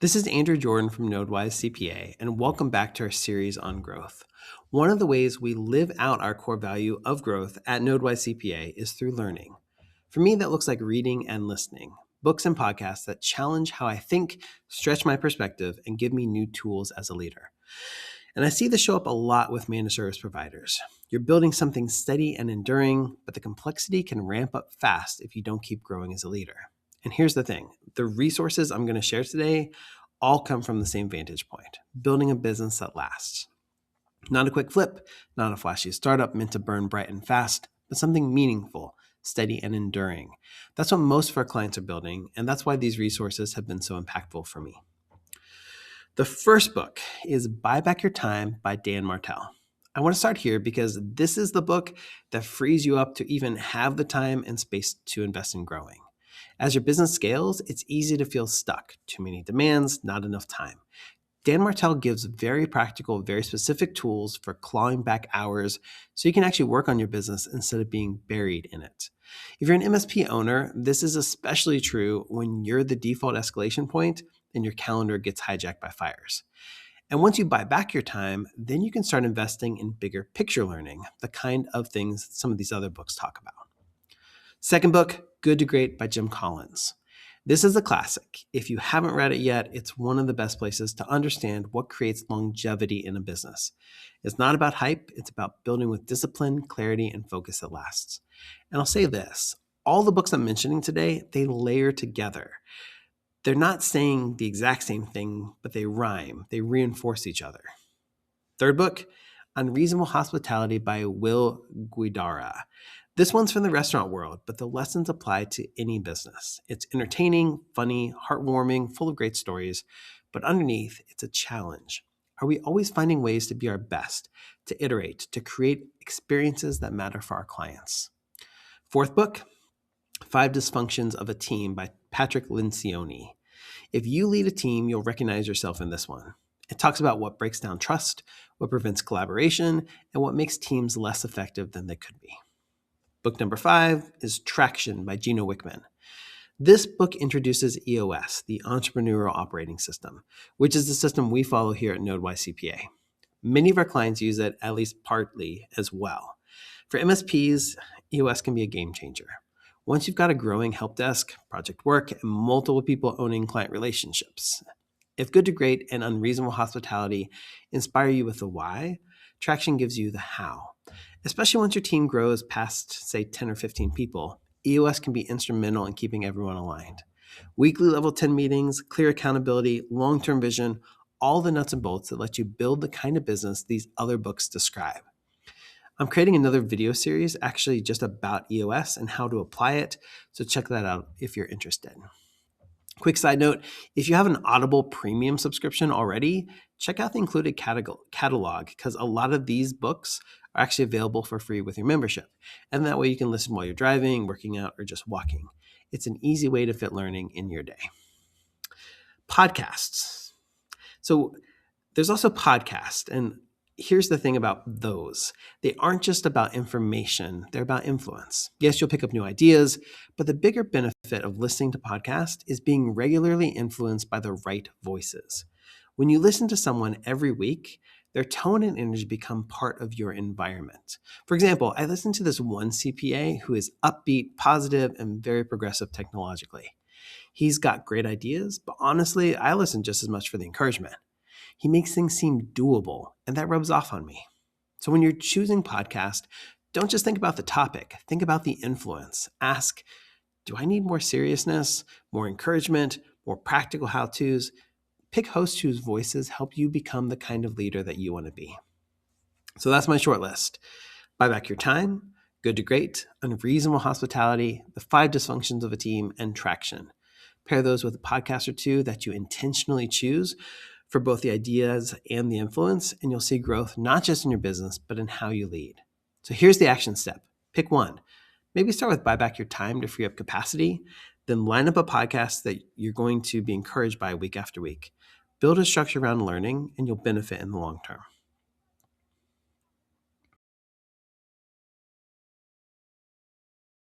This is Andrew Jordan from NodeWise CPA, and welcome back to our series on growth. One of the ways we live out our core value of growth at NodeWise CPA is through learning. For me, that looks like reading and listening, books and podcasts that challenge how I think, stretch my perspective, and give me new tools as a leader. And I see this show up a lot with managed service providers. You're building something steady and enduring, but the complexity can ramp up fast if you don't keep growing as a leader. And here's the thing, the resources I'm going to share today all come from the same vantage point, building a business that lasts. Not a quick flip, not a flashy startup meant to burn bright and fast, but something meaningful, steady, and enduring. That's what most of our clients are building, and that's why these resources have been so impactful for me. The first book is Buy Back Your Time by Dan Martell. I want to start here because this is the book that frees you up to even have the time and space to invest in growing. As your business scales, it's easy to feel stuck. Too many demands, not enough time. Dan Martell gives very practical, very specific tools for clawing back hours so you can actually work on your business instead of being buried in it. If you're an MSP owner, this is especially true when you're the default escalation point and your calendar gets hijacked by fires. And once you buy back your time, then you can start investing in bigger picture learning, the kind of things some of these other books talk about. Second book, Good to Great by Jim Collins. This is a classic. If you haven't read it yet, it's one of the best places to understand what creates longevity in a business. It's not about hype, it's about building with discipline, clarity, and focus that lasts. And I'll say this, all the books I'm mentioning today, they layer together. They're not saying the exact same thing, but they rhyme, they reinforce each other. Third book, Unreasonable Hospitality by Will Guidara. This one's from the restaurant world, but the lessons apply to any business. It's entertaining, funny, heartwarming, full of great stories, but underneath, it's a challenge. Are we always finding ways to be our best, to iterate, to create experiences that matter for our clients? Fourth book, 5 Dysfunctions of a Team by Patrick Lencioni. If you lead a team, you'll recognize yourself in this one. It talks about what breaks down trust, what prevents collaboration, and what makes teams less effective than they could be. Book number 5 is Traction by Gino Wickman. This book introduces EOS, the Entrepreneurial Operating System, which is the system we follow here at NodeWise CPA. Many of our clients use it at least partly as well. For MSPs, EOS can be a game changer. Once you've got a growing help desk, project work, and multiple people owning client relationships, if Good to Great and Unreasonable Hospitality inspire you with the why, Traction gives you the how. Especially once your team grows past, say, 10 or 15 people, EOS can be instrumental in keeping everyone aligned. Weekly level 10 meetings, clear accountability, long-term vision, all the nuts and bolts that let you build the kind of business these other books describe. I'm creating another video series actually just about EOS and how to apply it, so check that out if you're interested. Quick side note, if you have an Audible premium subscription already, check out the included catalog because a lot of these books are actually available for free with your membership. And that way you can listen while you're driving, working out, or just walking. It's an easy way to fit learning in your day. Podcasts. So there's also podcasts, and here's the thing about those. They aren't just about information, they're about influence. Yes, you'll pick up new ideas, but the bigger benefit of listening to podcasts is being regularly influenced by the right voices. When you listen to someone every week, their tone and energy become part of your environment. For example, I listened to this one CPA who is upbeat, positive, and very progressive technologically. He's got great ideas, but honestly, I listen just as much for the encouragement. He makes things seem doable, and that rubs off on me. So when you're choosing podcast, don't just think about the topic, think about the influence. Ask, do I need more seriousness, more encouragement, more practical how-tos? Pick hosts whose voices help you become the kind of leader that you want to be. So that's my short list. Buy Back Your Time, Good to Great, Unreasonable Hospitality, The 5 Dysfunctions of a Team, and Traction. Pair those with a podcast or two that you intentionally choose for both the ideas and the influence, and you'll see growth not just in your business, but in how you lead. So here's the action step. Pick one. Maybe start with Buy Back Your Time to free up capacity, then line up a podcast that you're going to be encouraged by week after week. Build a structure around learning, and you'll benefit in the long term.